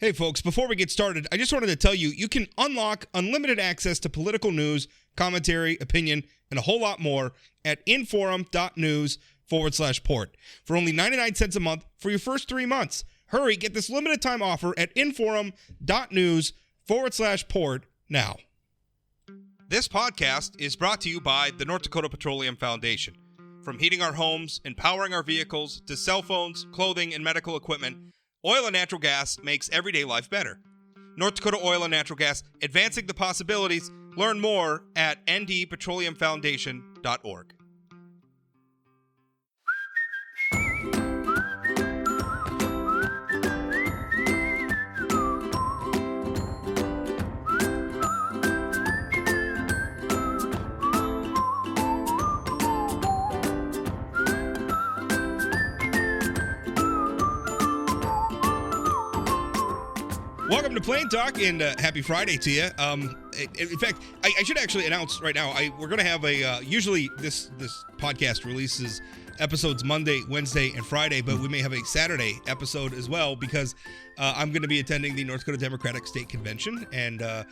Hey folks, before we get started, I just wanted to tell you, you can unlock unlimited access to political news, commentary, opinion, and a whole lot more at inforum.news/port for only 99 cents a month for your first 3 months. Hurry, get this limited time offer at inforum.news/port now. This podcast is brought to you by the North Dakota Petroleum Foundation. From heating our homes, empowering our vehicles, to cell phones, clothing, and medical equipment, oil and natural gas makes everyday life better. North Dakota Oil and Natural Gas, advancing the possibilities. Learn more at ndpetroleumfoundation.org. Welcome to Plain Talk, and happy Friday to you. In fact, I should actually announce right now, we're going to have a, usually this podcast releases episodes Monday, Wednesday, and Friday, but we may have a Saturday episode as well, because I'm going to be attending the North Dakota Democratic State Convention, and I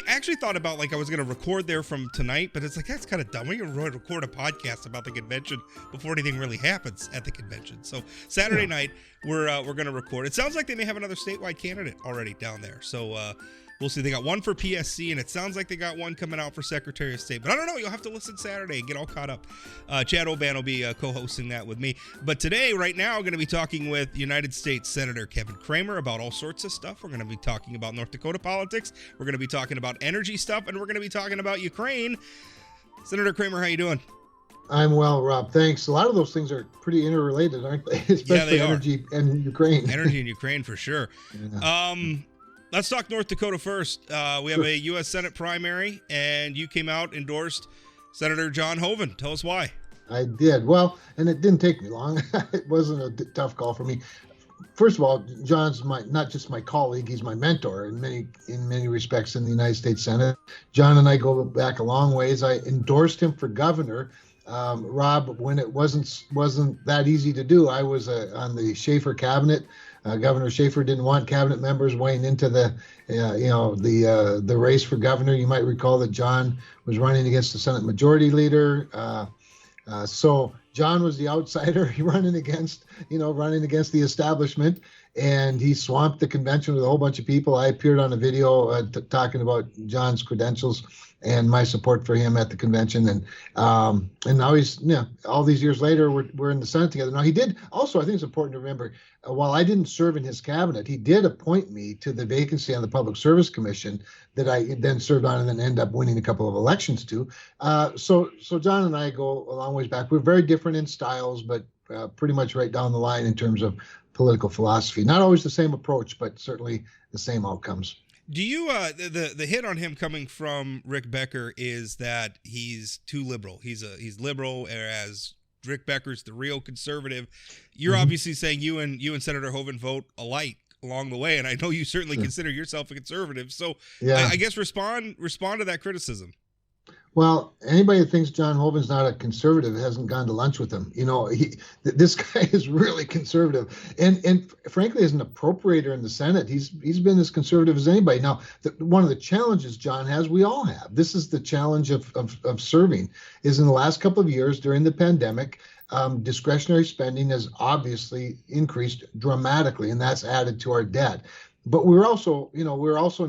actually thought about, I was going to record there from tonight, but it's that's kind of dumb. We're going to record a podcast about the convention before anything really happens at the convention. So Saturday night, we're going to record. It sounds like they may have another statewide candidate already down there, so we'll see. They got one for PSC, and it sounds like they got one coming out for Secretary of State. But I don't know. You'll have to listen Saturday and get all caught up. Chad Hoeven will be co-hosting that with me. But today, right now, we're going to be talking with United States Senator Kevin Cramer about all sorts of stuff. We're going to be talking about North Dakota politics. We're going to be talking about energy stuff, and we're going to be talking about Ukraine. Senator Cramer, how you doing? I'm well, Rob. Thanks. A lot of those things are pretty interrelated, aren't they? Especially energy and Ukraine. Energy and Ukraine, for sure. Yeah. Let's talk North Dakota first. We have a U.S. Senate primary, and you came out, endorsed Senator John Hoeven. Tell us why. I did. Well, and it didn't take me long. It wasn't a tough call for me. First of all, John's not just my colleague, he's my mentor in many respects in the United States Senate. John and I go back a long ways. I endorsed him for governor. Rob, when it wasn't that easy to do, I was on the Schaefer cabinet. Governor Schaefer didn't want cabinet members weighing into the race for governor. You might recall that John was running against the Senate Majority Leader. So John was the outsider running against the establishment, and he swamped the convention with a whole bunch of people. I appeared on a video talking about John's credentials and my support for him at the convention, and now he's all these years later we're in the Senate together. Now he did also, I think it's important to remember, while I didn't serve in his cabinet, he did appoint me to the vacancy on the Public Service Commission that I then served on and then ended up winning a couple of elections to. So John and I go a long ways back. We're very different in styles, but pretty much right down the line in terms of political philosophy. Not always the same approach, but certainly the same outcomes. Do you the hit on him coming from Rick Becker is that he's too liberal? He's liberal, whereas Rick Becker's the real conservative. You're obviously saying you and Senator Hoeven vote alike along the way, and I know you certainly consider yourself a conservative. So I guess respond to that criticism. Well, anybody that thinks John Hoeven's not a conservative hasn't gone to lunch with him. This guy is really conservative, and frankly, as an appropriator in the Senate, he's been as conservative as anybody. Now, one of the challenges John has, we all have. This is the challenge of serving. Is in the last couple of years during the pandemic, discretionary spending has obviously increased dramatically, and that's added to our debt. But we're also in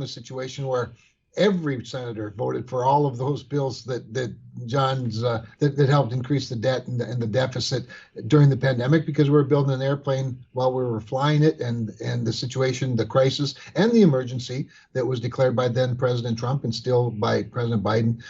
a situation where every senator voted for all of those bills that John's that helped increase the debt and the deficit during the pandemic, because we were building an airplane while we were flying it, and the situation, the crisis, and the emergency that was declared by then President Trump and still by President Biden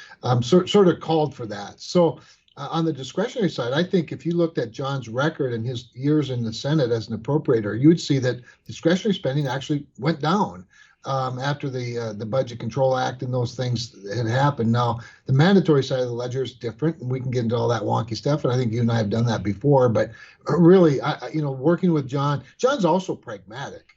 sort of called for that. So on the discretionary side, I think if you looked at John's record and his years in the Senate as an appropriator, you would see that discretionary spending actually went down after the Budget Control Act and those things had happened. Now, the mandatory side of the ledger is different, and we can get into all that wonky stuff, and I think you and I have done that before. But really, working with John's also pragmatic.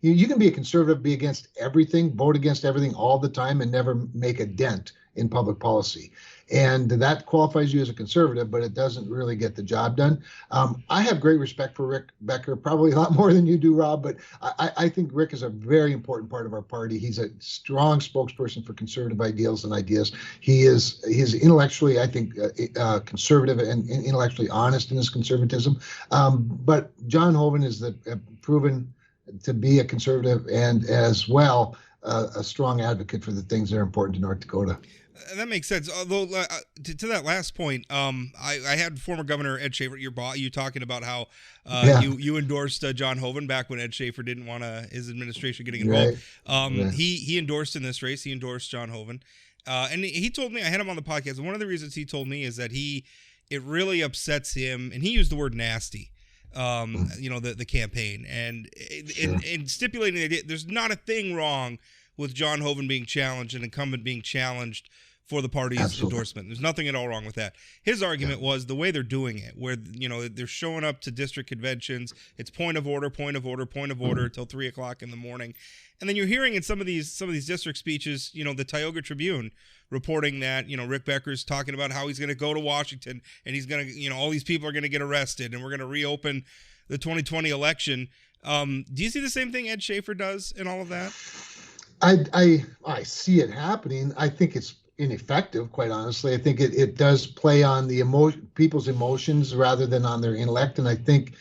You can be a conservative, be against everything, vote against everything all the time, and never make a dent in public policy. And that qualifies you as a conservative, but it doesn't really get the job done. I have great respect for Rick Becker, probably a lot more than you do, Rob, but I think Rick is a very important part of our party. He's a strong spokesperson for conservative ideals and ideas. He's intellectually, I think, conservative and intellectually honest in his conservatism. But John Hoeven is proven to be a conservative and as well a strong advocate for the things that are important to North Dakota. That makes sense. Although to that last point, I had former Governor Ed Schaefer, you talking about how you endorsed John Hoeven back when Ed Schaefer didn't want his administration getting involved. Right. He endorsed in this race. He endorsed John Hoeven, and he told me, I had him on the podcast, and one of the reasons he told me is that it really upsets him, and he used the word nasty. The campaign and stipulating that there's not a thing wrong with John Hoeven being challenged, an incumbent being challenged for the party's endorsement. There's nothing at all wrong with that. His argument was the way they're doing it, where they're showing up to district conventions. It's point of order till 3 o'clock in the morning, and then you're hearing in some of these district speeches, the Tioga Tribune reporting that Rick Becker's talking about how he's going to go to Washington and he's going to all these people are going to get arrested and we're going to reopen the 2020 election. Do you see the same thing Ed Schaefer does in all of that? I see it happening. I think it's ineffective, quite honestly. I think it does play on the people's emotions rather than on their intellect. And I think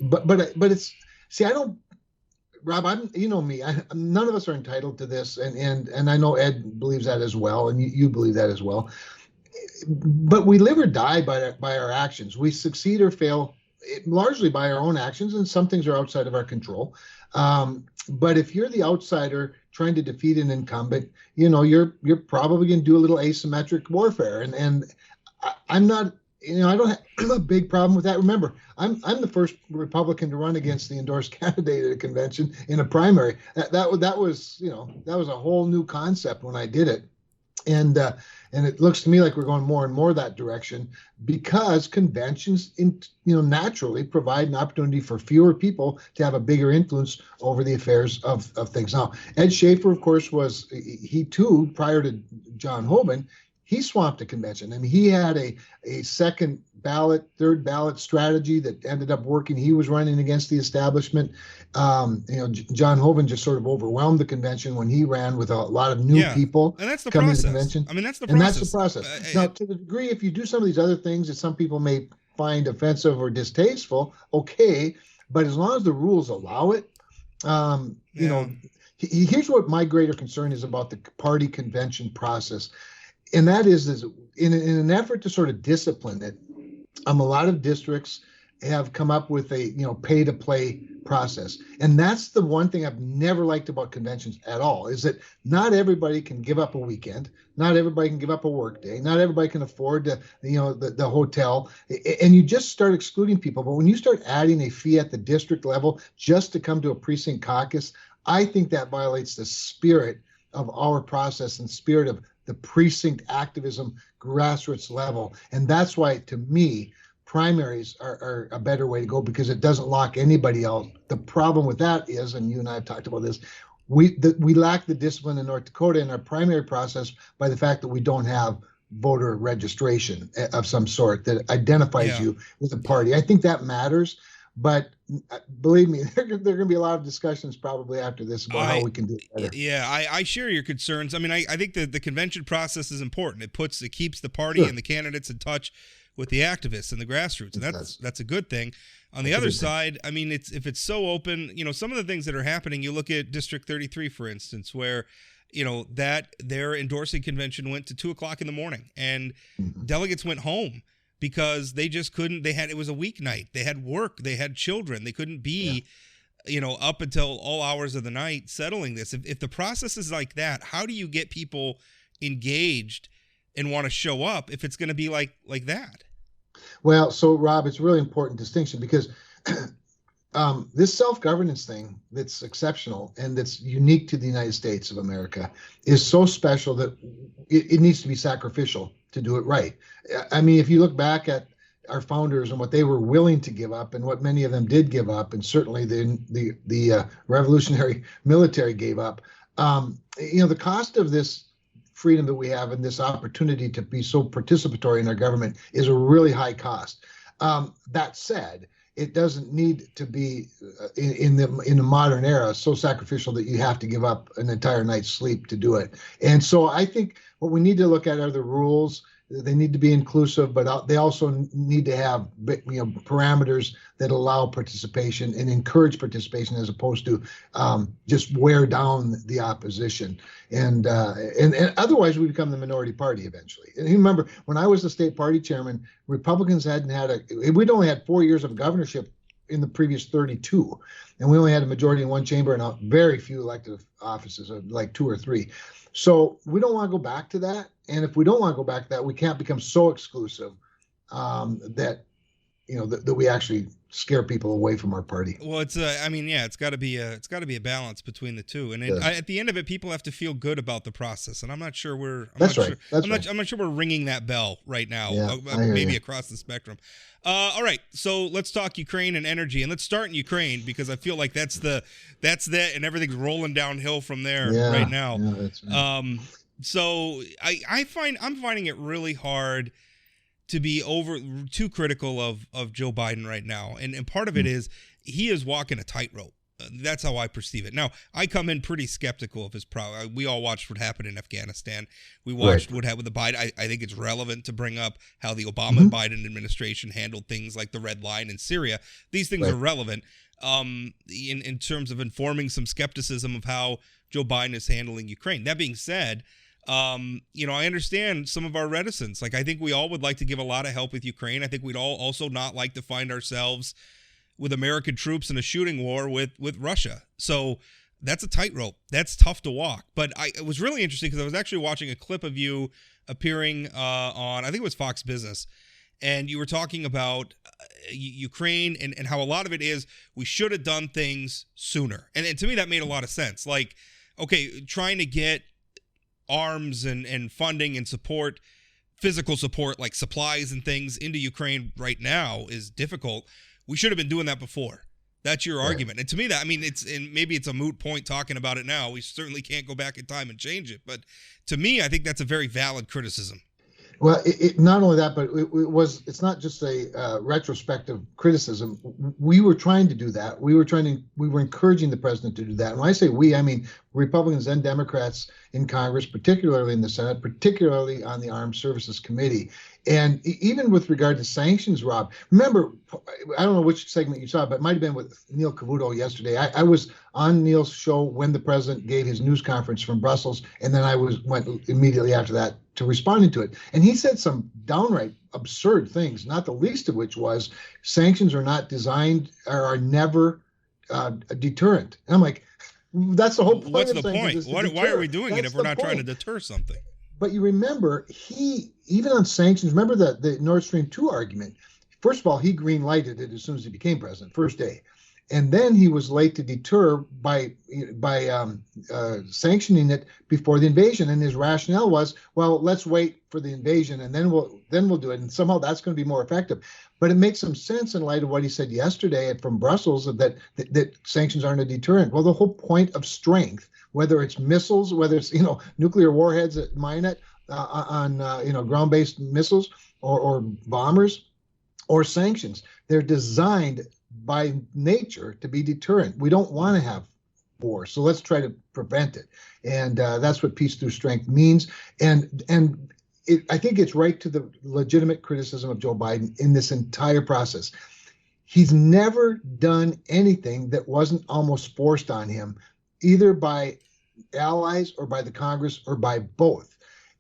but it's, see, I don't, Rob, me, none of us are entitled to this. And I know Ed believes that as well. And you believe that as well. But we live or die by our actions. We succeed or fail largely by our own actions. And some things are outside of our control. But if you're the outsider trying to defeat an incumbent, you're probably going to do a little asymmetric warfare. And I'm not, I don't have a big problem with that. Remember, I'm the first Republican to run against the endorsed candidate at a convention in a primary. That was a whole new concept when I did it. And it looks to me like we're going more and more that direction because conventions, naturally provide an opportunity for fewer people to have a bigger influence over the affairs of things. Now, Ed Schaefer, of course, he too, prior to John Hoeven, he swamped a convention. I mean, he had a second ballot, third ballot strategy that ended up working. He was running against the establishment. John Hoeven just sort of overwhelmed the convention when he ran with a lot of new people. And that's the coming process. To the convention. I mean, that's the and process. That's the process. Now, to the degree, if you do some of these other things that some people may find offensive or distasteful, okay. But as long as the rules allow it, here's what my greater concern is about the party convention process. And that is in an effort to sort of discipline it, a lot of districts have come up with a pay to play process. And that's the one thing I've never liked about conventions at all, is that not everybody can give up a weekend. Not everybody can give up a work day. Not everybody can afford the hotel. And you just start excluding people. But when you start adding a fee at the district level just to come to a precinct caucus, I think that violates the spirit of our process and spirit of the precinct activism, grassroots level. And that's why, to me, primaries are a better way to go because it doesn't lock anybody out. The problem with that is, and you and I have talked about this, we lack the discipline in North Dakota in our primary process by the fact that we don't have voter registration of some sort that identifies you with a party. I think that matters. But believe me, there are going to be a lot of discussions probably after this about how we can do it better. Yeah, I share your concerns. I mean, I think that the convention process is important. It keeps the party and the candidates in touch with the activists and the grassroots, and that's a good thing. On the other side, I mean, if it's so open, some of the things that are happening. You look at District 33, for instance, where that their endorsing convention went to 2 o'clock in the morning, and delegates went home. Because they just couldn't, it was a weeknight. They had work, they had children. They couldn't be, up until all hours of the night settling this. If the process is like that, how do you get people engaged and want to show up if it's going to be like that? Well, so Rob, it's a really important distinction because this self-governance thing that's exceptional and that's unique to the United States of America is so special that it needs to be sacrificial to do it right. I mean, if you look back at our founders and what they were willing to give up and what many of them did give up, and certainly the revolutionary military gave up, the cost of this freedom that we have and this opportunity to be so participatory in our government is a really high cost. That said, it doesn't need to be in the modern era so sacrificial that you have to give up an entire night's sleep to do it. And so I think what we need to look at are the rules. They need to be inclusive, but they also need to have parameters that allow participation and encourage participation, as opposed to just wear down the opposition. And otherwise, we become the minority party eventually. And you remember, when I was the state party chairman, Republicans we'd only had 4 years of governorship in the previous 32, and we only had a majority in one chamber and very few elected offices, like 2 or 3. So we don't want to go back to that. And if we don't want to go back to that, we can't become so exclusive that we actually scare people away from our party. Well, it's got to be a balance between the two. And at the end of it, people have to feel good about the process. And I'm not sure I'm not sure we're ringing that bell right now. Yeah, maybe across the spectrum. All right, so let's talk Ukraine and energy, and let's start in Ukraine, because I feel like that's and everything's rolling downhill from there right now. Yeah, that's right. So I'm finding it really hard to be too critical of Joe Biden right now, and part of it is he is walking a tightrope. That's how I perceive it. Now, I come in pretty skeptical of his prowess. We all watched what happened in Afghanistan. We watched what happened with the Biden. I think it's relevant to bring up how the Obama and Biden administration handled things like the red line in Syria. These things are relevant in terms of informing some skepticism of how Joe Biden is handling Ukraine. That being said, I understand some of our reticence. Like, I think we all would like to give a lot of help with Ukraine. I think we'd all also not like to find ourselves with American troops in a shooting war with Russia. So that's a tightrope. That's tough to walk. But it was really interesting because I was actually watching a clip of you appearing on, I think it was Fox Business, and you were talking about Ukraine and how a lot of it is we should have done things sooner. And to me, that made a lot of sense. Like, okay, trying to get arms and funding and support, physical support like supplies and things into Ukraine right now is difficult. We should have been doing that before. That's your argument. And to me, maybe it's a moot point talking about it now. We certainly can't go back in time and change it. But to me, I think that's a very valid criticism. Well, not only that, but it's not just a retrospective criticism. We were trying to do that. We were encouraging the president to do that. And when I say we, I mean Republicans and Democrats in Congress, particularly in the Senate, particularly on the Armed Services Committee. And even with regard to sanctions, Rob, remember, I don't know which segment you saw, but it might have been with Neil Cavuto yesterday. I was on Neil's show when the president gave his news conference from Brussels, and then I went immediately after that to responding to it. And he said some downright absurd things, not the least of which was sanctions are not designed or are never a deterrent. And I'm like, that's the whole point. What's the point? Why are we doing it if we're not trying to deter something? But you remember, even on sanctions, remember the Nord Stream 2 argument. First of all, he green-lighted it as soon as he became president, first day. And then he was late to deter by sanctioning it before the invasion. And his rationale was, well, let's wait for the invasion and then we'll do it. And somehow that's going to be more effective. But it makes some sense in light of what he said yesterday from Brussels that sanctions aren't a deterrent. Well, the whole point of strength, whether it's missiles, whether it's nuclear warheads at Minot on ground-based missiles or bombers, or sanctions, they're designed by nature to be deterrent. We don't want to have war, so let's try to prevent it. And that's what peace through strength means. And I think it's right to the legitimate criticism of Joe Biden in this entire process. He's never done anything that wasn't almost forced on him, either by allies or by the Congress or by both.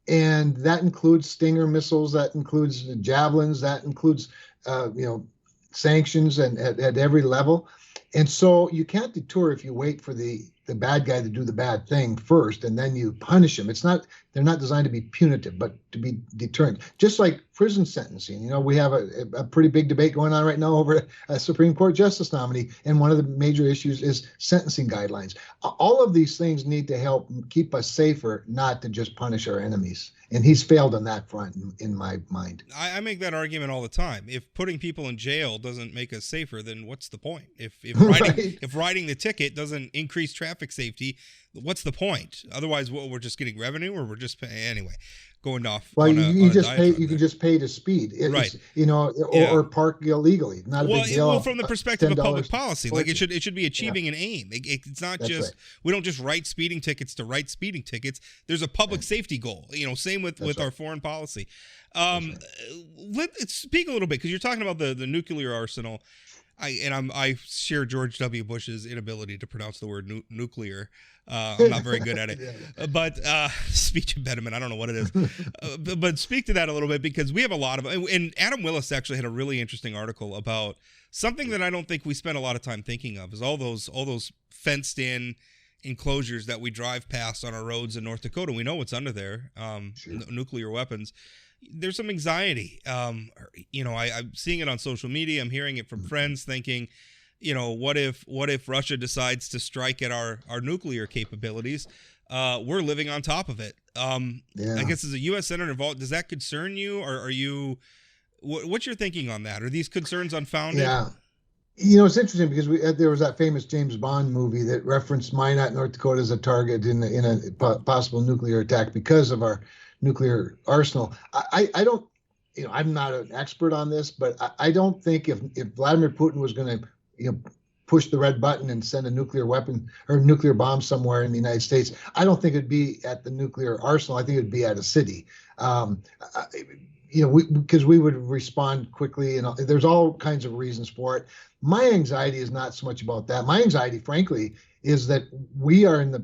And that includes Stinger missiles, that includes javelins, that includes sanctions and at every level. And so you can't deter if you wait for the bad guy to do the bad thing first and then you punish him. They're not designed to be punitive, but to be deterrent. Just like prison sentencing. We have a pretty big debate going on right now over a Supreme Court justice nominee, and one of the major issues is sentencing guidelines. All of these things need to help keep us safer, not to just punish our enemies. And he's failed on that front, in my mind. I make that argument all the time. If putting people in jail doesn't make us safer, then what's the point? If riding the ticket doesn't increase traffic traffic safety, what's the point? Otherwise, we're just getting revenue, or we're just anyway going off. Well, on you a just pay. diatribe You there. can just pay to speed. Right. Or, or park illegally. Not a big deal. Well, from the perspective of public policy, like it should be achieving an aim. It's not That's just right. We don't just write speeding tickets to write speeding tickets. There's a public safety goal. Same with our foreign policy. Let's speak a little bit, because you're talking about the nuclear arsenal. I share George W. Bush's inability to pronounce the word nuclear. I'm not very good at it, but speech impediment. I don't know what it is, but speak to that a little bit, because we have a lot of. And Adam Willis actually had a really interesting article about something that I don't think we spend a lot of time thinking of, is all those fenced in enclosures that we drive past on our roads in North Dakota. We know what's under there, nuclear weapons. There's some anxiety. I'm seeing it on social media. I'm hearing it from friends thinking, what if Russia decides to strike at our nuclear capabilities? We're living on top of it. I guess as a U.S. Senator involved, does that concern you? Or are you, what's your thinking on that? Are these concerns unfounded? Yeah. It's interesting, because there was that famous James Bond movie that referenced Minot, North Dakota, as a target in a possible nuclear attack because of our nuclear arsenal. I don't, I'm not an expert on this, but I don't think if Vladimir Putin was going to, push the red button and send a nuclear weapon or nuclear bomb somewhere in the United States, I don't think it'd be at the nuclear arsenal. I think it'd be at a city. Because we would respond quickly, and there's all kinds of reasons for it. My anxiety is not so much about that. My anxiety, frankly, is that we are in the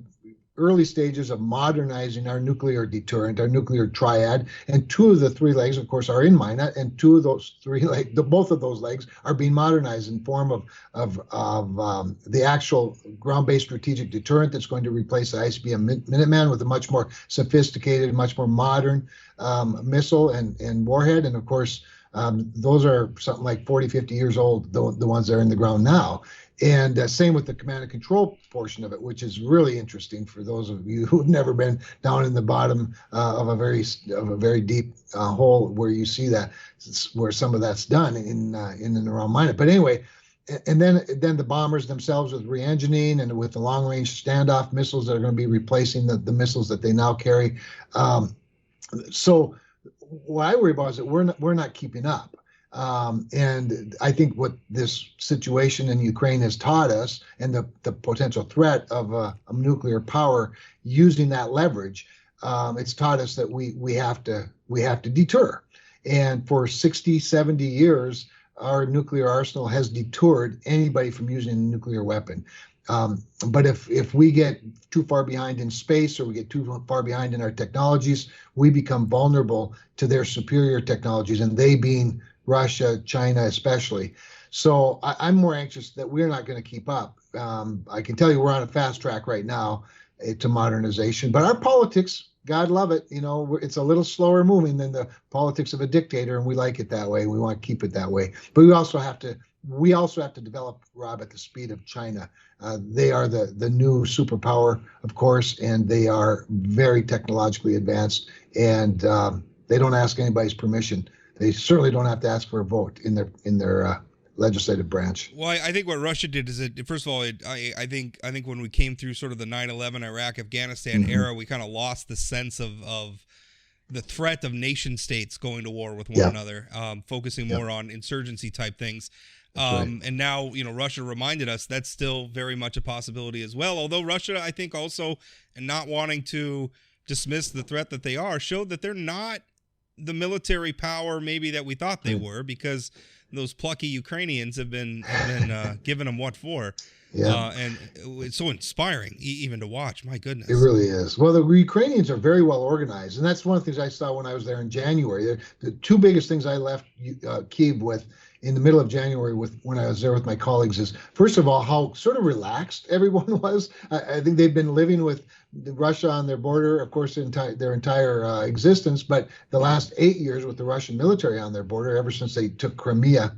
early stages of modernizing our nuclear deterrent, our nuclear triad, and two of the three legs, of course, are in Minot, and two of those three legs, both of those legs, are being modernized in form of the actual ground-based strategic deterrent that's going to replace the ICBM Minuteman with a much more sophisticated, much more modern missile and warhead. And of course, those are something like 40, 50 years old, the ones that are in the ground now. And same with the command and control portion of it, which is really interesting for those of you who've never been down in the bottom of a very deep hole where you see that, where some of that's done in and around Minot. But anyway, and then the bombers themselves with re-engineering and with the long-range standoff missiles that are going to be replacing the missiles that they now carry. So what I worry about is that we're not keeping up. And I think what this situation in Ukraine has taught us, and the potential threat of a nuclear power using that leverage, it's taught us that we have to deter. And for 60, 70 years, our nuclear arsenal has deterred anybody from using a nuclear weapon. But if we get too far behind in space, or we get too far behind in our technologies, we become vulnerable to their superior technologies, and they being Russia, China especially. So I'm more anxious that we're not going to keep up. I can tell you we're on a fast track right now to modernization, but our politics, God love it, it's a little slower moving than the politics of a dictator, and we like it that way. We want to keep it that way. But we also have to develop, Rob, at the speed of China. They are the new superpower, of course, and they are very technologically advanced, and they don't ask anybody's permission. They certainly don't have to ask for a vote in their legislative branch. Well, I think what Russia did is first of all, I think when we came through sort of the 9/11 Iraq, Afghanistan era, we kind of lost the sense of the threat of nation states going to war with one another, focusing more on insurgency type things. Right. And now, Russia reminded us that's still very much a possibility as well. Although Russia, I think also, and not wanting to dismiss the threat that they are, showed that they're not the military power maybe that we thought they were, because those plucky Ukrainians have been giving them what for. Yeah. And it's so inspiring even to watch. My goodness. It really is. Well, the Ukrainians are very well organized. And that's one of the things I saw when I was there in January. The two biggest things I left Kyiv with in the middle of January when I was there with my colleagues is, first of all, how sort of relaxed everyone was. I think they've been living with Russia on their border, of course, their entire existence, but the last 8 years with the Russian military on their border, ever since they took Crimea.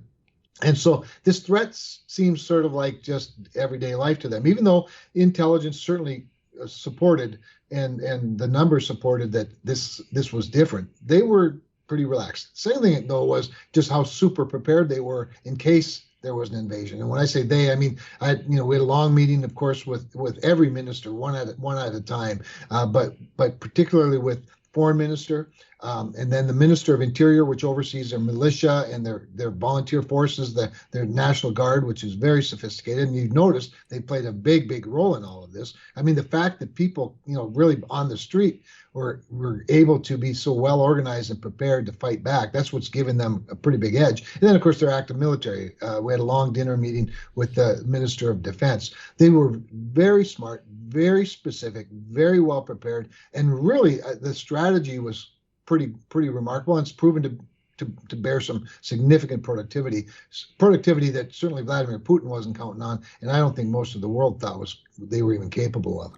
And so this threat seems sort of like just everyday life to them, even though intelligence certainly supported and the numbers supported that this was different. They were pretty relaxed. Second thing, though, was just how super prepared they were in case there was an invasion. And when I say they, I mean, we had a long meeting, of course, with every minister, one at a time, but particularly with foreign minister, and then the Minister of Interior, which oversees their militia and their volunteer forces, their National Guard, which is very sophisticated. And you've noticed they played a big role in all of this. I mean, the fact that people, really on the street were able to be so well organized and prepared to fight back, that's what's given them a pretty big edge. And then, of course, their active military. We had a long dinner meeting with the Minister of Defense. They were very smart, very specific, very well prepared, and really the strategy was pretty remarkable, and it's proven to bear some significant productivity that certainly Vladimir Putin wasn't counting on, and I don't think most of the world thought they were even capable of.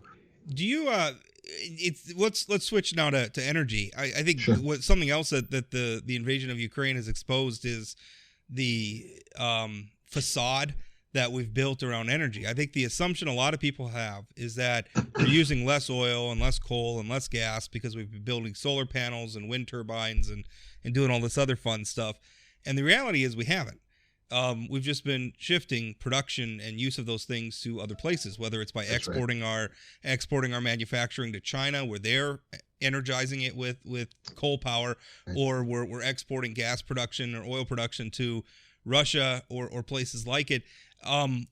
Do you let's switch now to energy. I think Sure. Something else that the invasion of Ukraine has exposed is the facade that we've built around energy. I think the assumption a lot of people have is that we're using less oil and less coal and less gas because we've been building solar panels and wind turbines and doing all this other fun stuff. And the reality is we haven't. We've just been shifting production and use of those things to other places, whether it's by exporting our manufacturing to China, where they're energizing it with coal power, or we're exporting gas production or oil production to Russia or places like it.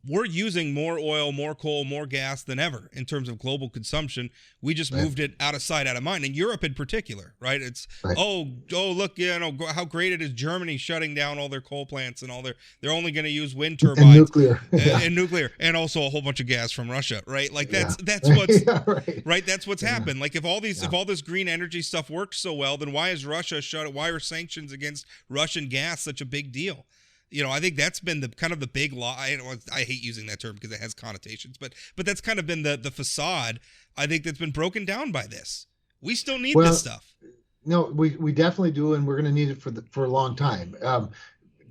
We're using more oil, more coal, more gas than ever in terms of global consumption. We just moved it out of sight, out of mind. And Europe in particular, right? It's oh look, how great it is. Germany shutting down all their coal plants and they're only going to use wind turbines and nuclear, and nuclear, and also a whole bunch of gas from Russia, right? Like that's what's right. That's what's happened. Like if all this green energy stuff works so well, then why is Russia why are sanctions against Russian gas such a big deal? I think that's been the kind of the big lie. I hate using that term because it has connotations, but that's kind of been the facade, I think, that's been broken down by this. We still need this stuff. No, we definitely do, and we're going to need it for a long time.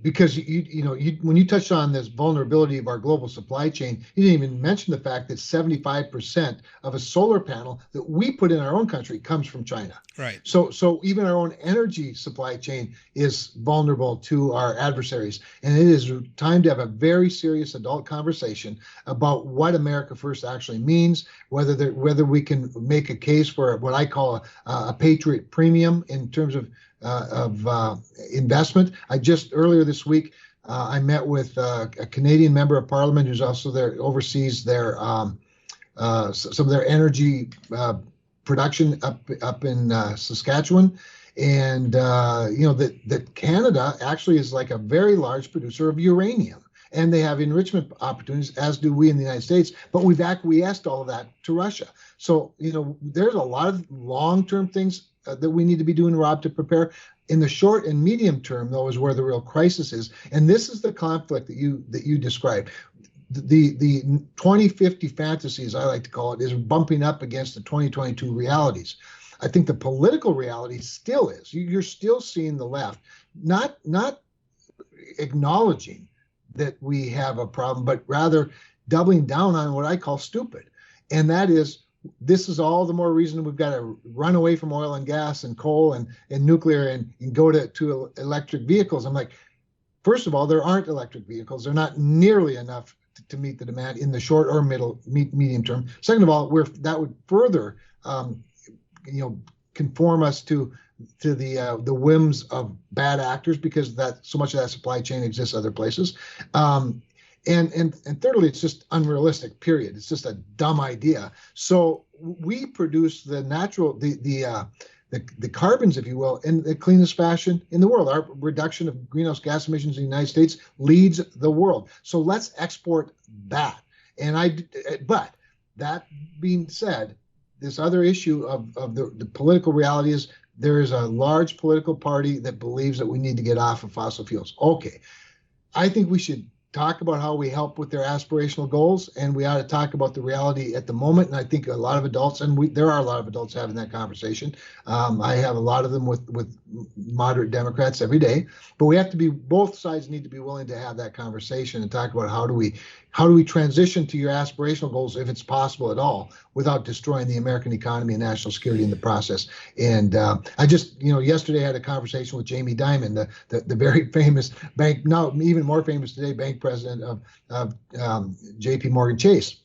Because when you touched on this vulnerability of our global supply chain, you didn't even mention the fact that 75% of a solar panel that we put in our own country comes from China. Right. So even our own energy supply chain is vulnerable to our adversaries, and it is time to have a very serious adult conversation about what America First actually means. Whether we can make a case for what I call a patriot premium in terms of investment. I just earlier this week I met with a Canadian member of Parliament who's also oversees their some of their energy production up in Saskatchewan, and that Canada actually is like a very large producer of uranium, and they have enrichment opportunities, as do we in the United States, but we've acquiesced all of that to Russia. So there's a lot of long-term things that we need to be doing, Rob, to prepare. In the short and medium term, though, is where the real crisis is, and this is the conflict that you described. The 2050 fantasy, as I like to call it, is bumping up against the 2022 realities. I think the political reality still is. You're still seeing the left not acknowledging that we have a problem, but rather doubling down on what I call stupid, and that is, this is all the more reason we've got to run away from oil and gas and coal and nuclear and go to electric vehicles. I'm like, first of all, there aren't electric vehicles. They're not nearly enough to meet the demand in the short or medium term. Second of all, that would further, conform us to the whims of bad actors, because so much of that supply chain exists other places. And thirdly, it's just unrealistic, period. It's just a dumb idea. So we produce the natural, the carbons, if you will, in the cleanest fashion in the world. Our reduction of greenhouse gas emissions in the United States leads the world. So let's export that. But that being said, this other issue of the political reality is there is a large political party that believes that we need to get off of fossil fuels. Okay. I think we should talk about how we help with their aspirational goals, and we ought to talk about the reality at the moment. And I think a lot of adults, and there are a lot of adults having that conversation. I have a lot of them with moderate Democrats every day, but both sides need to be willing to have that conversation and talk about how do we How do we transition to your aspirational goals, if it's possible at all, without destroying the American economy and national security in the process? And I just, yesterday had a conversation with Jamie Dimon, the very famous bank, now even more famous today, bank president of J.P. Morgan Chase,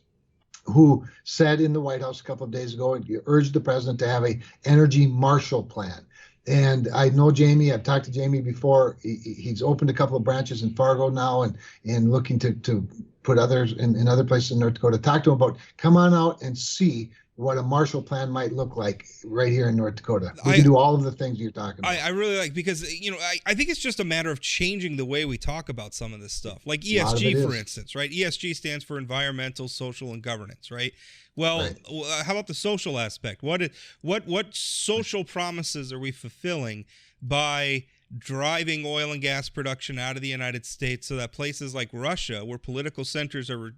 who said in the White House a couple of days ago, urged the president to have a energy Marshall Plan. And I know Jamie. I've talked to Jamie before. He's opened a couple of branches in Fargo now, and looking to put others in other places in North Dakota. Talk to him about, come on out and see what a Marshall Plan might look like right here in North Dakota. We can do all of the things you're talking about. I really like, because I think it's just a matter of changing the way we talk about some of this stuff, like ESG, for instance, right? ESG stands for environmental, social, and governance, right? Well, right. How about the social aspect? What social promises are we fulfilling by driving oil and gas production out of the United States, so that places like Russia, where political dissenters are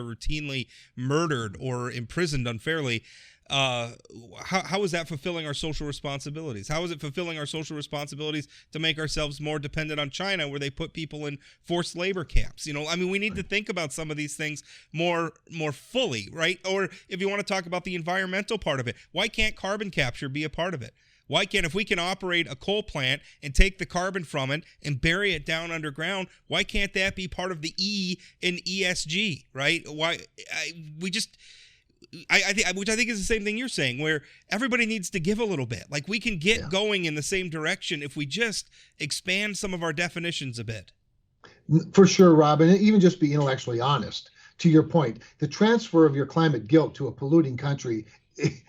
routinely murdered or imprisoned unfairly, how is that fulfilling our social responsibilities? How is it fulfilling our social responsibilities to make ourselves more dependent on China, where they put people in forced labor camps? We need to think about some of these things more fully, right? Or if you want to talk about the environmental part of it, why can't carbon capture be a part of it? Why can't, if we can operate a coal plant and take the carbon from it and bury it down underground, why can't that be part of the E in ESG, right? Which I think is the same thing you're saying, where everybody needs to give a little bit. Like, we can get going in the same direction if we just expand some of our definitions a bit. For sure, Rob, and even just be intellectually honest. To your point, the transfer of your climate guilt to a polluting country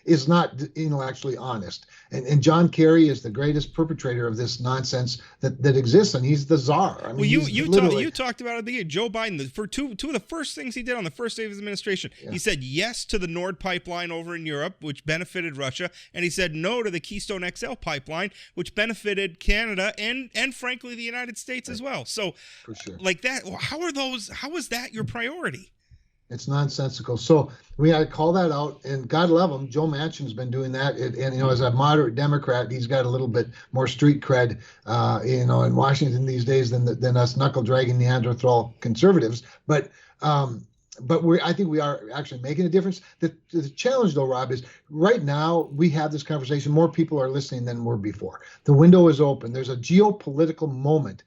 is not intellectually honest. And John Kerry is the greatest perpetrator of this nonsense that exists, and he's the czar. You talked about it at the beginning. Joe Biden, for two of the first things he did on the first day of his administration, he said yes to the Nord pipeline over in Europe, which benefited Russia, and he said no to the Keystone XL pipeline, which benefited Canada and frankly the United States as well. So, for sure, like that, how is that your priority? It's nonsensical. So we got to call that out, and God love him, Joe Manchin's been doing that. And as a moderate Democrat, he's got a little bit more street cred, in Washington these days than us knuckle dragging Neanderthal conservatives. But I think we are actually making a difference. The challenge, though, Rob, is right now we have this conversation. More people are listening than were before. The window is open. There's a geopolitical moment.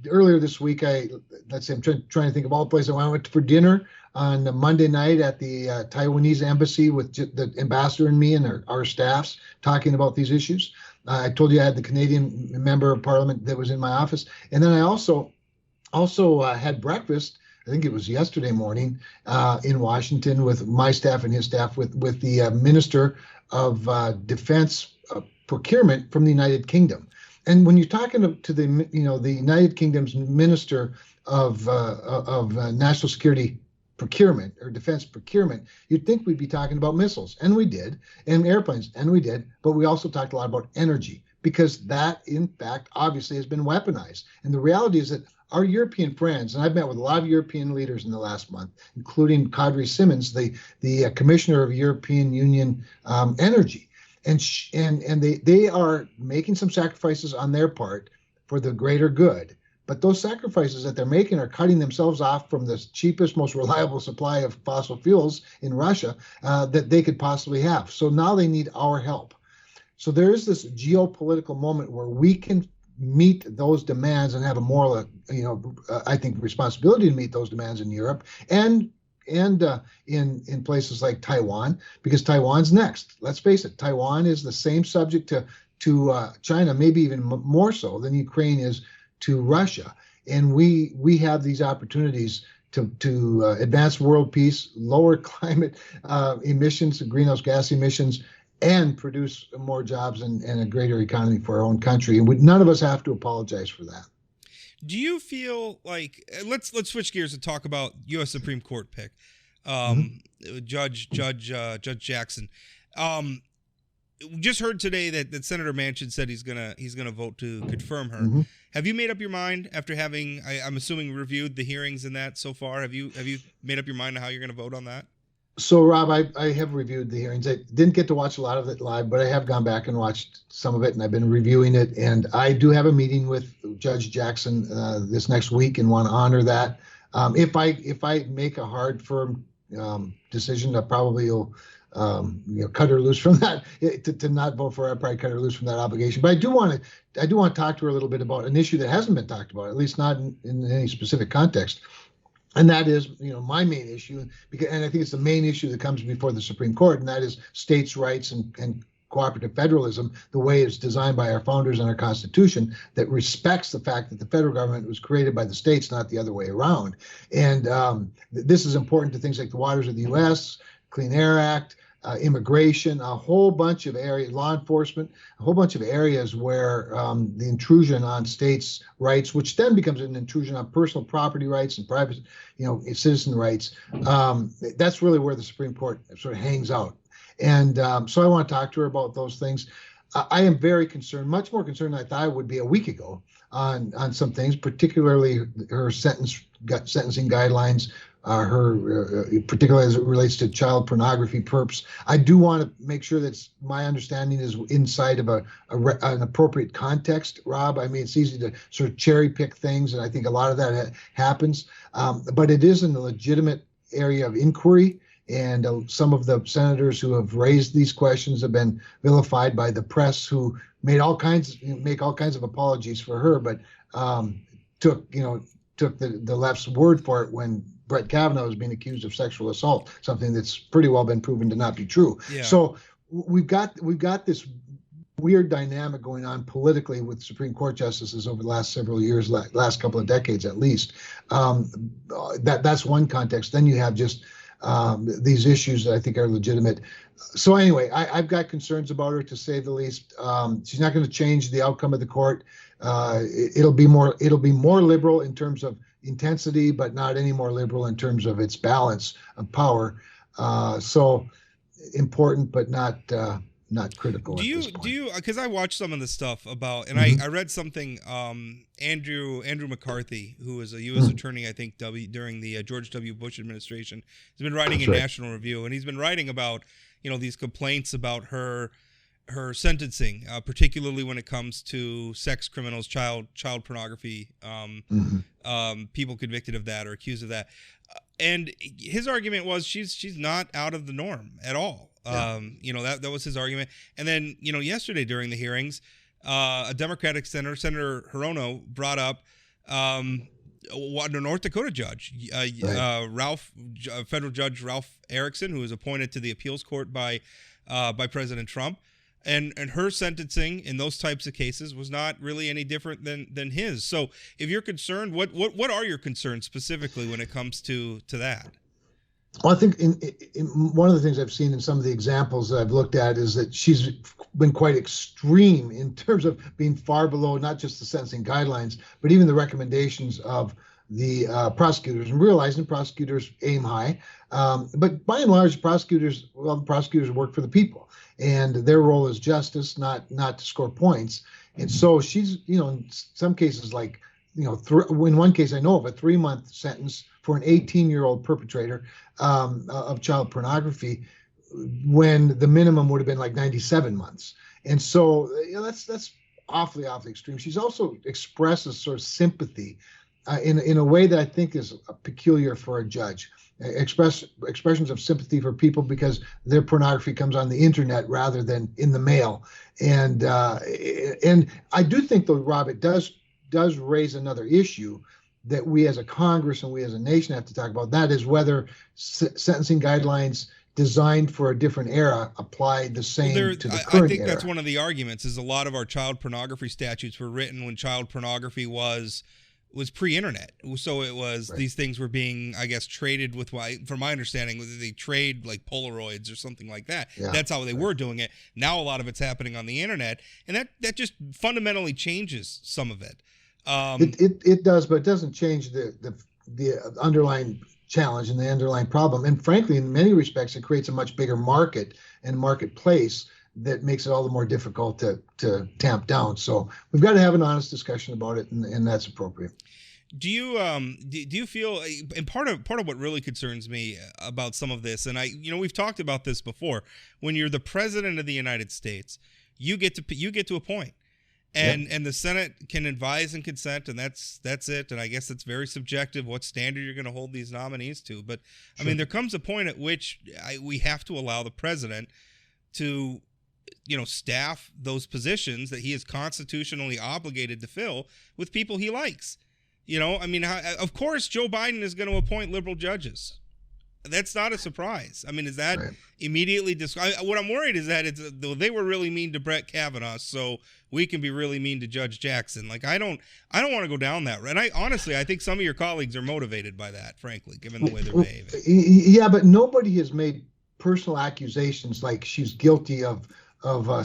Earlier this week, I'm trying to think of all the places I went for dinner on Monday night at the Taiwanese embassy with the ambassador and me and our staffs talking about these issues. I told you I had the Canadian member of parliament that was in my office. And then I also had breakfast, I think it was yesterday morning, in Washington with my staff and his staff, with the Minister of Defense Procurement from the United Kingdom. And when you're talking to the United Kingdom's Minister of National Security Procurement or Defense Procurement, you'd think we'd be talking about missiles, and we did, and airplanes, and we did, but we also talked a lot about energy, because that, in fact, obviously has been weaponized. And the reality is that our European friends, and I've met with a lot of European leaders in the last month, including Kadri Simons, the Commissioner of European Union Energy, and they are making some sacrifices on their part for the greater good. But those sacrifices that they're making are cutting themselves off from the cheapest, most reliable supply of fossil fuels in Russia that they could possibly have. So now they need our help. So there is this geopolitical moment where we can meet those demands and have a moral, I think, responsibility to meet those demands in Europe and in places like Taiwan, because Taiwan's next. Let's face it, Taiwan is the same subject to China, maybe even more so than Ukraine is to Russia. And we have these opportunities to advance world peace, lower climate emissions, greenhouse gas emissions, and produce more jobs and a greater economy for our own country. And none of us have to apologize for that. Do you feel like, let's switch gears and talk about U.S. Supreme Court pick, Judge Jackson. Just heard today that Senator Manchin said he's gonna vote to confirm her. Mm-hmm. Have you made up your mind after having, I'm assuming, reviewed the hearings in that so far? Have you made up your mind on how you're going to vote on that? So, Rob, I have reviewed the hearings. I didn't get to watch a lot of it live, but I have gone back and watched some of it, and I've been reviewing it. And I do have a meeting with Judge Jackson this next week, and want to honor that. If I make a hard, firm decision, I probably will cut her loose from that. To not vote for her, I probably cut her loose from that obligation. But I do want to talk to her a little bit about an issue that hasn't been talked about, at least not in any specific context. And that is, my main issue, and I think it's the main issue that comes before the Supreme Court, and that is states' rights and cooperative federalism, the way it's designed by our founders and our Constitution, that respects the fact that the federal government was created by the states, not the other way around. And this is important to things like the waters of the U.S., Clean Air Act, immigration, a whole bunch of areas, law enforcement, a whole bunch of areas where the intrusion on states' rights, which then becomes an intrusion on personal property rights and private, citizen rights. That's really where the Supreme Court sort of hangs out. And so I want to talk to her about those things. I am very concerned, much more concerned than I thought I would be a week ago on some things, particularly her sentencing guidelines, particularly as it relates to child pornography perps. I do want to make sure that my understanding is inside of an appropriate context, Rob. I mean, it's easy to sort of cherry pick things, and I think a lot of that happens. But it is in a legitimate area of inquiry, and some of the senators who have raised these questions have been vilified by the press, who make all kinds of apologies for her, but took the left's word for it when Brett Kavanaugh was being accused of sexual assault, something that's pretty well been proven to not be true. Yeah. So we've got this weird dynamic going on politically with Supreme Court justices over the last several years, last couple of decades at least. That's one context. Then you have just these issues that I think are legitimate. So anyway, I've got concerns about her, to say the least. She's not going to change the outcome of the court. It'll be more liberal in terms of intensity, but not any more liberal in terms of its balance of power. So important, but not critical. Do you? Because I watched some of the stuff about, and I read something. Andrew McCarthy, who was a U.S. attorney, I think, during the George W. Bush administration, has been writing in National Review, and he's been writing about these complaints about her sentencing, particularly when it comes to sex criminals, child pornography, people convicted of that or accused of that. And his argument was she's not out of the norm at all. Yeah. That was his argument. And then, yesterday during the hearings, a Democratic Senator Hirono brought up a North Dakota judge, federal judge Ralph Erickson, who was appointed to the appeals court by President Trump. And her sentencing in those types of cases was not really any different than his. So if you're concerned, what are your concerns specifically when it comes to that? Well, I think in one of the things I've seen in some of the examples that I've looked at is that she's been quite extreme in terms of being far below not just the sentencing guidelines, but even the recommendations of the prosecutors, and realizing prosecutors aim high. But by and large, prosecutors work for the people, and their role is justice, not to score points. And so she's, in some cases, like, in one case I know of, a 3-month sentence for an 18-year-old perpetrator of child pornography, when the minimum would have been like 97 months. And so that's awfully extreme. She's also expresses sort of sympathy in a way that I think is peculiar for a judge. Expressions of sympathy for people because their pornography comes on the internet rather than in the mail. And I do think, though, Rob, it does raise another issue that we as a Congress and we as a nation have to talk about. That is whether sentencing guidelines designed for a different era apply the same to the current era. I think that's one of the arguments, is a lot of our child pornography statutes were written when child pornography was pre-internet. So it was these things were being, I guess, traded with, from my understanding, they trade like Polaroids or something like that. Yeah. That's how they were doing it. Now a lot of it's happening on the internet, and that just fundamentally changes some of it. It does, but it doesn't change the underlying challenge and the underlying problem. And frankly, in many respects, it creates a much bigger market and marketplace that makes it all the more difficult to tamp down. So we've got to have an honest discussion about it, and that's appropriate. Do you feel, and part of what really concerns me about some of this, and we've talked about this before, when you're the president of the United States, you get to appoint. And the Senate can advise and consent, and that's it. And I guess it's very subjective what standard you're going to hold these nominees to. But I mean, there comes a point at which we have to allow the president to, staff those positions that he is constitutionally obligated to fill with people he likes. I mean, of course, Joe Biden is going to appoint liberal judges. That's not a surprise. I mean, is that immediately what I'm worried is that they were really mean to Brett Kavanaugh, so we can be really mean to Judge Jackson. Like, I don't want to go down that road. And I think some of your colleagues are motivated by that, frankly, given the way they're behaving. Yeah, but nobody has made personal accusations like she's guilty of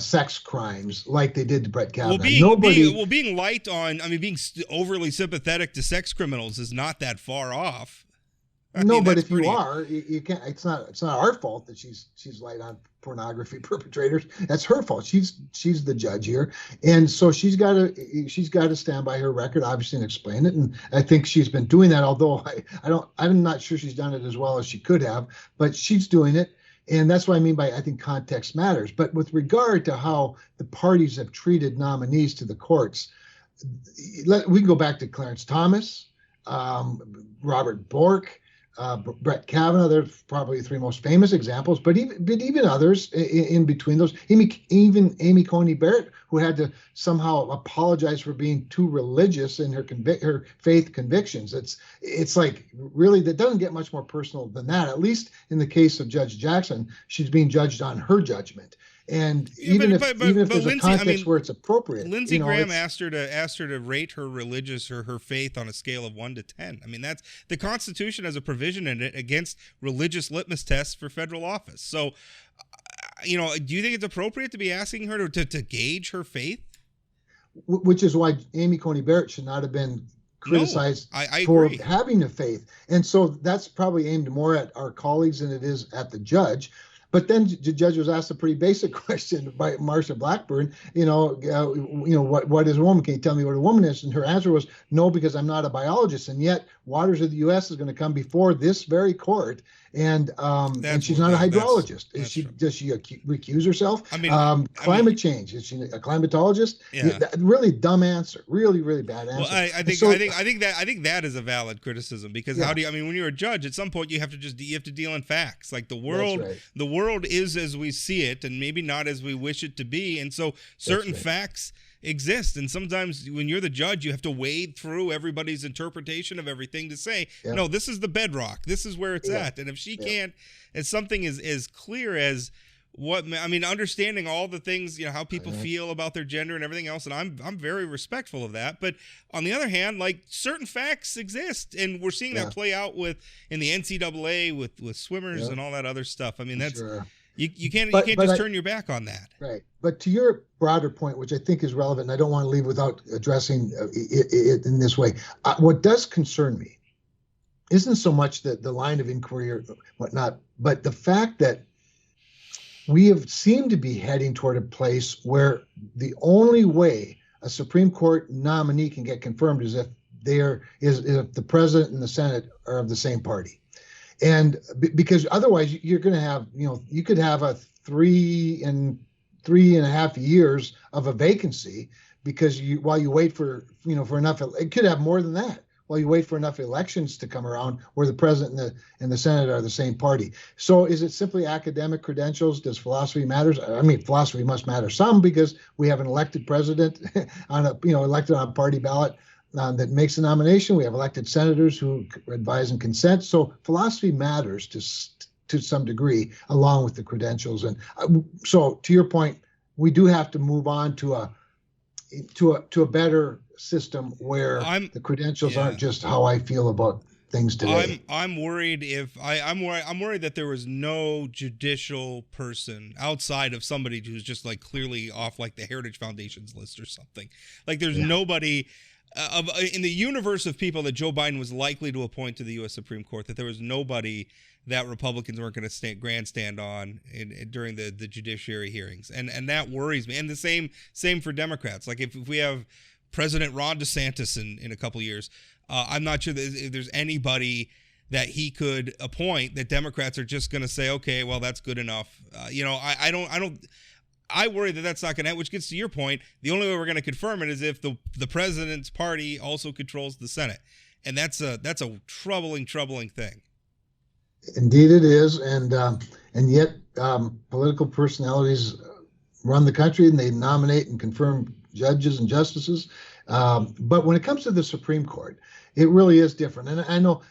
sex crimes like they did to Brett Kavanaugh. Being light on, being overly sympathetic to sex criminals is not that far off. But if you are, you can't. It's not our fault that she's light on pornography perpetrators. That's her fault. She's the judge here, and so she's got to stand by her record, obviously, and explain it. And I think she's been doing that. Although I'm not sure she's done it as well as she could have, but she's doing it. And that's what I mean by, I think context matters. But with regard to how the parties have treated nominees to the courts, we can go back to Clarence Thomas, Robert Bork, Brett Kavanaugh. They're probably the three most famous examples, but even others in between those, even Amy Coney Barrett, who had to somehow apologize for being too religious in her faith convictions. It's like, really, that doesn't get much more personal than that. At least in the case of Judge Jackson, she's being judged on her judgment. And even if there's a context where it's appropriate, Lindsey Graham asked her to rate her religious or her faith on a scale of 1 to 10. I mean, that's the Constitution has a provision in it against religious litmus tests for federal office. So, do you think it's appropriate to be asking her to gauge her faith? Which is why Amy Coney Barrett should not have been criticized for having a faith. And so that's probably aimed more at our colleagues than it is at the judge. But then the judge was asked a pretty basic question by Marsha Blackburn, what is a woman? Can you tell me what a woman is? And her answer was, no, because I'm not a biologist. And yet Waters of the U.S. is going to come before this very court. And she's not a hydrologist. Does she recuse herself? Climate change. Is she a climatologist? Yeah. Really dumb answer. Really, really bad answer. Well, I think that is a valid criticism because how do you, when you're a judge, at some point you have to deal in facts. Like the world is as we see it and maybe not as we wish it to be. And so certain facts exist, and sometimes when you're the judge you have to wade through everybody's interpretation of everything to say no, this is the bedrock, this is where it's at. And if she can't, as something as clear as understanding all the things, how people feel about their gender and everything else, and I'm very respectful of that, but on the other hand, like, certain facts exist, and we're seeing that play out in the NCAA with swimmers and all that other stuff. That's You can't just turn your back on that. Right. But to your broader point, which I think is relevant, and I don't want to leave without addressing it in this way, what does concern me isn't so much the line of inquiry or whatnot, but the fact that we have seemed to be heading toward a place where the only way a Supreme Court nominee can get confirmed is if if the president and the Senate are of the same party. And because otherwise you're going to have, you could have a 3.5 years of a vacancy because while you wait for enough, it could have more than that while you wait for enough elections to come around where the president and the Senate are the same party. So is it simply academic credentials? Does philosophy matter? Philosophy must matter some because we have an elected president elected on a party ballot that makes a nomination. We have elected senators who advise and consent. So philosophy matters to some degree, along with the credentials. And so, to your point, we do have to move on to a better system where the credentials aren't just how I feel about things today. I'm worried I'm worried that there was no judicial person outside of somebody who's just like clearly off like the Heritage Foundation's list or something. Like there's nobody. In the universe of people that Joe Biden was likely to appoint to the U.S. Supreme Court, that there was nobody that Republicans weren't going to grandstand on during the judiciary hearings, and that worries me. And the same for Democrats. Like if we have President Ron DeSantis in a couple years, I'm not sure that if there's anybody that he could appoint that Democrats are just going to say, okay, well, that's good enough. I worry that that's not going to happen, which gets to your point. The only way we're going to confirm it is if the president's party also controls the Senate. And that's a troubling thing. Indeed it is. And yet political personalities run the country, and they nominate and confirm judges and justices. But when it comes to the Supreme Court, it really is different. And I know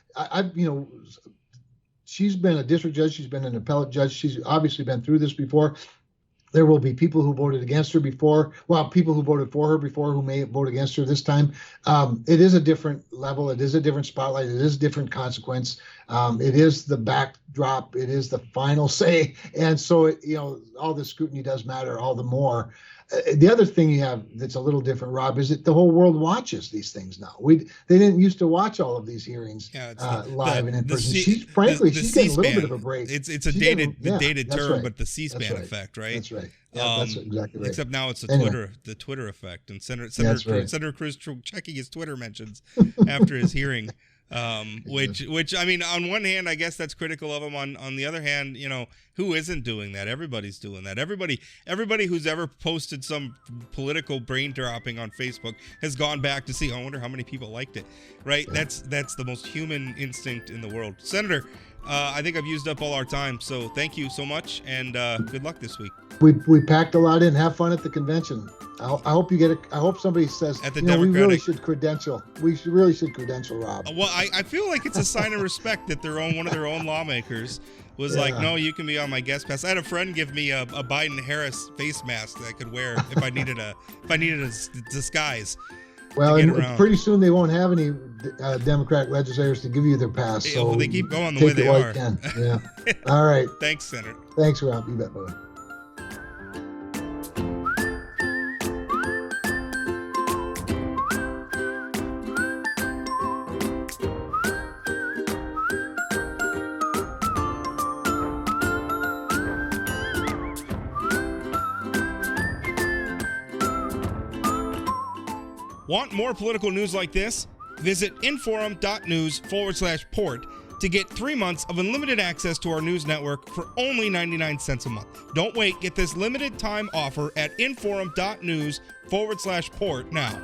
she's been a district judge. She's been an appellate judge. She's obviously been through this before. There will be people who voted against her before. Well, people who voted for her before who may vote against her this time. It is a different level. It is a different spotlight. It is a different consequence. It is the backdrop. It is the final say. And so, all the scrutiny does matter all the more. The other thing you have that's a little different, Rob, is that the whole world watches these things now. They didn't used to watch all of these hearings live and in person. She's getting a little bit of a break. It's a dated term, right. But the C-SPAN effect, right? That's right. Yeah, that's exactly right. Except now it's the Twitter effect, and Senator Cruz checking his Twitter mentions after his hearing. Which I mean, on one hand, I guess that's critical of him. On the other hand, who isn't doing that? Everybody's doing that. Everybody who's ever posted some political brain dropping on Facebook has gone back to see. I wonder how many people liked it. Right? Yeah. That's the most human instinct in the world. Senator, I think I've used up all our time. So thank you so much, and good luck this week. We packed a lot in. Have fun at the convention. I hope you get it. I hope somebody says, at the we really should credential. We really should credential Rob. Well, I feel like it's a sign of respect that one of their own lawmakers was like, no, you can be on my guest pass. I had a friend give me a Biden-Harris face mask that I could wear if I needed a disguise. Well, and pretty soon they won't have any Democratic legislators to give you their pass. So well, they keep going the way they are. Yeah. All right. Thanks, Senator. Thanks, Rob. You bet, brother. Want more political news like this? Visit inforum.news/port to get 3 months of unlimited access to our news network for only 99 cents a month. Don't wait. Get this limited time offer at inforum.news/port now.